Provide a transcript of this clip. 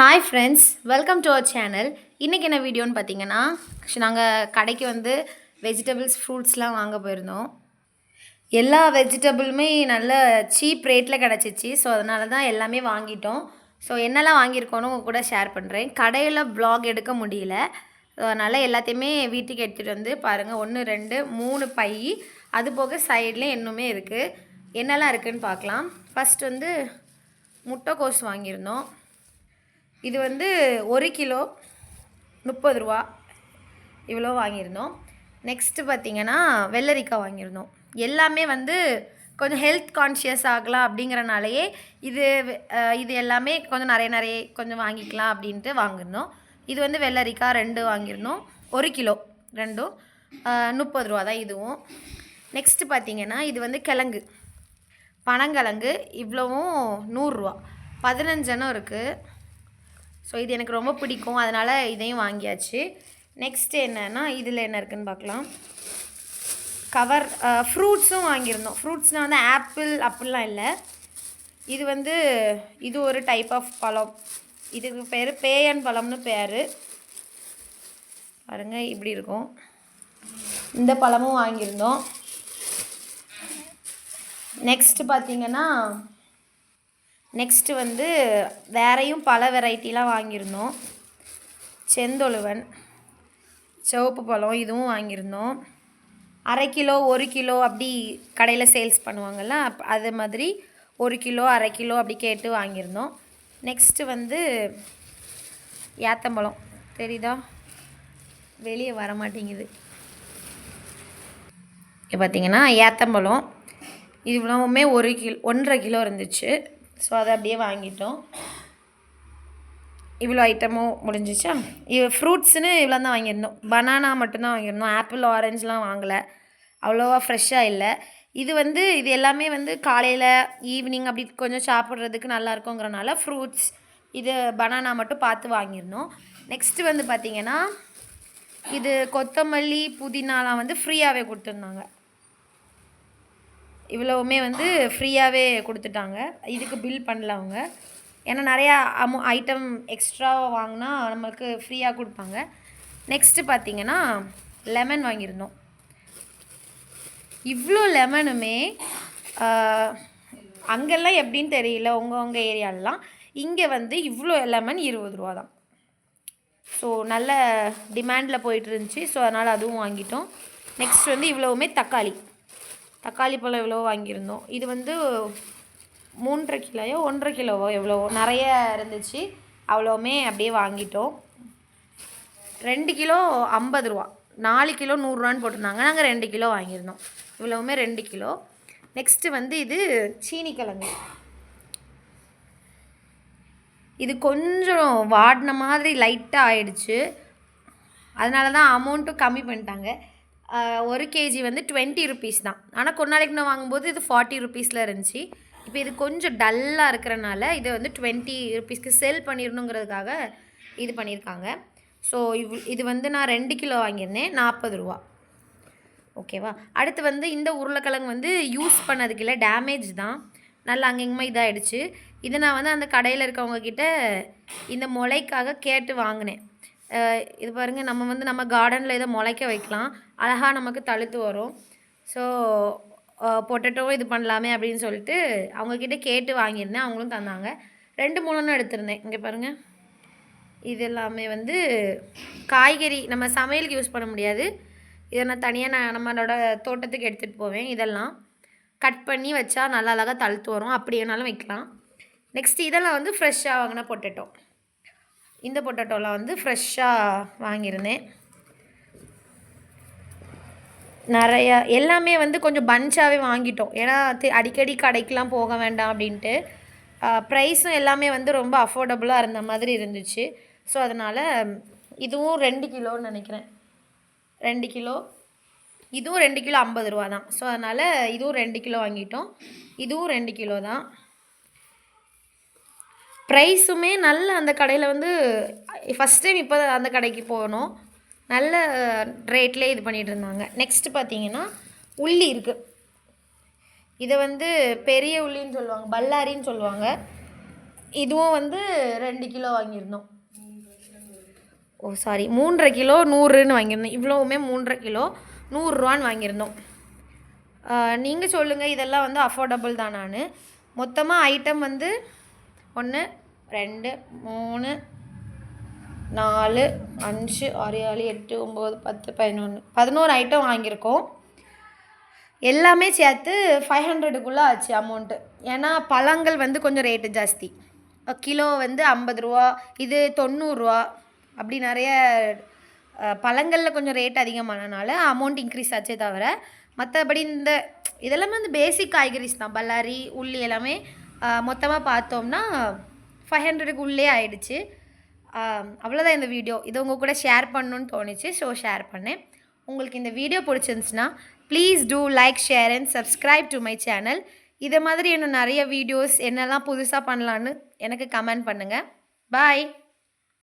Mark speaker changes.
Speaker 1: Hi friends, welcome to our channel. இன்றைக்கி என்ன வீடியோன்னு பார்த்தீங்கன்னா, நாங்கள் கடைக்கு வந்து வெஜிடபிள்ஸ் ஃப்ரூட்ஸ்லாம் வாங்க போயிருந்தோம். எல்லா வெஜிடபிளுமே நல்ல சீப் ரேட்டில் கிடச்சிச்சு. ஸோ அதனால தான் எல்லாமே வாங்கிட்டோம். ஸோ என்னெல்லாம் வாங்கியிருக்கோன்னு உங்கள் கூட ஷேர் பண்ணுறேன். கடையில் vlog எடுக்க முடியல. அதனால் எல்லாத்தையுமே வீட்டுக்கு எடுத்துகிட்டு வந்து பாருங்கள். 1 2 3 பை, அது போக சைட்லேயும் இன்னுமே இருக்குது. என்னெல்லாம் இருக்குதுன்னு பார்க்கலாம். ஃபஸ்ட் வந்து முட்டைக்கோஸ் வாங்கியிருந்தோம். இது வந்து 1 கிலோ 30 ரூபா இவ்வளோ வாங்கியிருந்தோம். நெக்ஸ்ட்டு பார்த்திங்கன்னா வெள்ளரிக்காய் வாங்கியிருந்தோம். எல்லாமே வந்து கொஞ்சம் ஹெல்த் கான்ஷியஸ் ஆகலாம் அப்படிங்கிறனாலேயே இது எல்லாமே கொஞ்சம் நிறைய கொஞ்சம் வாங்கிக்கலாம் அப்படின்ட்டு வாங்கியிருந்தோம். இது வந்து வெள்ளரிக்காய் 2 வாங்கியிருந்தோம். 1 கிலோ ரெண்டும் 30 ரூபா தான் இதுவும். நெக்ஸ்ட்டு பார்த்திங்கன்னா இது வந்து கிழங்கு, பனங்கிழங்கு, இவ்வளவும் 100 ரூபா, 15 இருக்குது. ஸோ இது எனக்கு ரொம்ப பிடிக்கும், அதனால் இதையும் வாங்கியாச்சு. நெக்ஸ்ட்டு என்னென்னா இதில் என்ன இருக்குதுன்னு பார்க்கலாம். கவர் ஃப்ரூட்ஸும் வாங்கியிருந்தோம். ஃப்ரூட்ஸ்னால் வந்து ஆப்பிள் அப்படிலாம் இல்லை. இது வந்து இது ஒரு டைப் ஆஃப் பழம். இதுக்கு பேர் பேயன் பழம்னு பேர். பாருங்கள் இப்படி இருக்கும். இந்த பழமும் வாங்கியிருந்தோம். நெக்ஸ்ட்டு பார்த்திங்கன்னா நெக்ஸ்ட்டு வந்து வேறையும் பல வெரைட்டிலாம் வாங்கியிருந்தோம். செந்தொழுவன், சிவப்பு பழம், இதுவும் வாங்கியிருந்தோம். 1/2 கிலோ 1 கிலோ அப்படி கடையில் சேல்ஸ் பண்ணுவாங்கள்ல, அது மாதிரி 1 கிலோ 1/2 கிலோ அப்படி கேட்டு வாங்கியிருந்தோம். நெக்ஸ்ட்டு வந்து ஏத்தம்பழம், தெரியுதா, வெளியே வர மாட்டேங்குது. இப்போ பார்த்திங்கன்னா ஏத்தம்பழம் இது இவ்வளவுமே 1.5 கிலோ இருந்துச்சு. ஸோ அதை அப்படியே வாங்கிட்டோம். இவ்வளோ ஐட்டமும் முடிஞ்சிச்சா. ஃப்ரூட்ஸ்னு இவ்வளோ தான் வாங்கியிருந்தோம். பனானா மட்டும்தான் வாங்கியிருந்தோம். ஆப்பிள் ஆரஞ்சுலாம் வாங்கலை, அவ்வளோவா ஃப்ரெஷ்ஷாக இல்லை. இது எல்லாமே வந்து காலையில் ஈவினிங் அப்படி கொஞ்சம் சாப்பிட்றதுக்கு நல்லா இருக்குங்கிறனால ஃப்ரூட்ஸ் இது பனானா மட்டும் பார்த்து வாங்கியிருந்தோம். நெக்ஸ்ட்டு வந்து பார்த்திங்கன்னா இது கொத்தமல்லி புதினாலாம் வந்து ஃப்ரீயாகவே கொடுத்துருந்தாங்க. இவ்வளவுமே வந்து ஃப்ரீயாகவே கொடுத்துட்டாங்க. இதுக்கு பில் பண்ணல அவங்க. ஏன்னா நிறையா ஐட்டம் எக்ஸ்ட்ராவாக வாங்கினா நம்மளுக்கு ஃப்ரீயாக கொடுப்பாங்க. நெக்ஸ்ட்டு பார்த்திங்கன்னா லெமன் வாங்கியிருந்தோம். இவ்வளோ லெமனுமே அங்கெல்லாம் எப்படின்னு தெரியல, உங்கள் ஏரியாலலாம். இங்கே வந்து இவ்வளோ லெமன் 20 ரூபா தான். ஸோ நல்ல டிமாண்டில் போயிட்டு இருந்துச்சு. ஸோ அதனால் அதுவும் வாங்கிட்டோம். நெக்ஸ்ட் வந்து இவ்வளவுமே தக்காளி பழம் எவ்வளோ வாங்கியிருந்தோம். இது வந்து 3.5 கிலோயோ 1.5 கிலோவோ எவ்வளவோ நிறைய இருந்துச்சு. அவ்வளோவுமே அப்படியே வாங்கிட்டோம். 2 கிலோ 50 ரூபா, 4 கிலோ 100 ரூபான்னு போட்டிருந்தாங்க. நாங்கள் 2 கிலோ வாங்கியிருந்தோம். இவ்வளவுமே 2 கிலோ. நெக்ஸ்ட்டு வந்து இது சீனிக்கிழங்கு. இது கொஞ்சம் வாடின மாதிரி லைட்டாக ஆயிடுச்சு. அதனால தான் அமௌண்ட்டும் கம்மி பண்ணிட்டாங்க. 1 கேஜி வந்து 20 ருபீஸ் தான். ஆனால் கொஞ்ச நாளைக்கு நான் வாங்கும்போது இது 40 ருபீஸில் இருந்துச்சு. இப்போ இது கொஞ்சம் டல்லாக இருக்கிறனால இதை வந்து 20 ருபீஸ்க்கு சேல் பண்ணிடணுங்கிறதுக்காக இது பண்ணியிருக்காங்க. ஸோ இது வந்து நான் 2 கிலோ வாங்கியிருந்தேன், 40 ரூபா. ஓகேவா. அடுத்து வந்து இந்த உருளைக்கிழங்கு வந்து யூஸ் பண்ணதுக்கு இல்லை, டேமேஜ் தான், நல்லா அங்கேயுமே இதாகிடுச்சு. இதை நான் வந்து அந்த கடையில் இருக்கவங்கக்கிட்ட இந்த முளைக்காக கேட்டு வாங்கினேன். இது பாருங்கள், நம்ம கார்டனில் இதை முளைக்க வைக்கலாம், அழகாக நமக்கு தழுத்து வரும். ஸோ பொட்டேட்டோ இது பண்ணலாமே அப்படின்னு சொல்லிட்டு அவங்கக்கிட்ட கேட்டு வாங்கியிருந்தேன். அவங்களும் தந்தாங்க. 2-3 எடுத்திருந்தேன். இங்கே பாருங்கள், இது எல்லாமே வந்து காய்கறி நம்ம சமையலுக்கு யூஸ் பண்ண முடியாது. இதை நான் தனியாக நம்மளோட தோட்டத்துக்கு எடுத்துகிட்டு போவேன். இதெல்லாம் கட் பண்ணி வச்சா நல்லா அழகாக தழுத்து வரும், அப்படி வேணாலும் வைக்கலாம். நெக்ஸ்ட்டு இதெல்லாம் வந்து ஃப்ரெஷ்ஷாக வாங்கின பொட்டேட்டோ. இந்த பொட்டேட்டோலாம் வந்து ஃப்ரெஷ்ஷாக வாங்கியிருந்தேன். நிறையா எல்லாமே வந்து கொஞ்சம் பஞ்சாகவே வாங்கிட்டோம். ஏன்னா அடிக்கடி கடைக்கெலாம் போக வேண்டாம் அப்படின்ட்டு. ப்ரைஸும் எல்லாமே வந்து ரொம்ப அஃபோர்டபுளாக இருந்த மாதிரி இருந்துச்சு. ஸோ அதனால் இதுவும் 2 கிலோன்னு நினைக்கிறேன். 2 கிலோ, இதுவும் 2 கிலோ 50 ரூபா தான். ஸோ அதனால் இதுவும் 2 கிலோ வாங்கிட்டோம். இதுவும் 2 கிலோ தான். ப்ரைஸுமே நல்ல அந்த கடையில் வந்து ஃபஸ்ட் டைம் இப்போ அந்த கடைக்கு போனோம், நல்ல ரேட்லேயே இது பண்ணிகிட்டு இருந்தாங்க. நெக்ஸ்ட்டு பார்த்திங்கன்னா உள்ளி இருக்குது. இதை வந்து பெரிய உள்ளின்னு சொல்லுவாங்க, பல்லாரின்னு சொல்லுவாங்க. இதுவும் வந்து 2 கிலோ வாங்கியிருந்தோம். ஓ சாரி, 3.5 கிலோ 100ன்னு வாங்கியிருந்தோம். இவ்வளோவுமே 3.5 கிலோ 100 வாங்கியிருந்தோம். நீங்கள் சொல்லுங்கள், இதெல்லாம் வந்து அஃபோர்டபுள் தான். நான் மொத்தமாக ஐட்டம் வந்து 1 2 3 4 5 6 7 8 9 10 11 ஐட்டம் வாங்கியிருக்கோம். எல்லாமே சேர்த்து 500க்குள்ளே ஆச்சு அமௌண்ட்டு. ஏன்னா பழங்கள் வந்து கொஞ்சம் ரேட்டு ஜாஸ்தி. கிலோ வந்து 50 ரூபா, இது 90 ரூபா, அப்படி நிறைய பழங்களில் கொஞ்சம் ரேட் அதிகமானனால அமௌண்ட் இன்க்ரீஸ் ஆச்சே தவிர, மற்றபடி இதெல்லாமே வந்து பேசிக் காய்கறிஸ் தான். பல்லாரி, உள்ளி எல்லாமே மொத்தமாக பார்த்தோம்னா 500க்கு உள்ளே ஆயிடுச்சு. அவ்வளோதான் இந்த வீடியோ. இதை உங்கள் கூட ஷேர் பண்ணணுன்னு தோணுச்சு, ஸோ ஷேர் பண்ணேன். உங்களுக்கு இந்த வீடியோ பிடிச்சிருந்துச்சுன்னா please do like, share and subscribe to my channel. இதை மாதிரி இன்னும் நிறைய வீடியோஸ் என்னெல்லாம் புதுசாக பண்ணலான்னு எனக்கு கமெண்ட் பண்ணுங்கள். பாய்.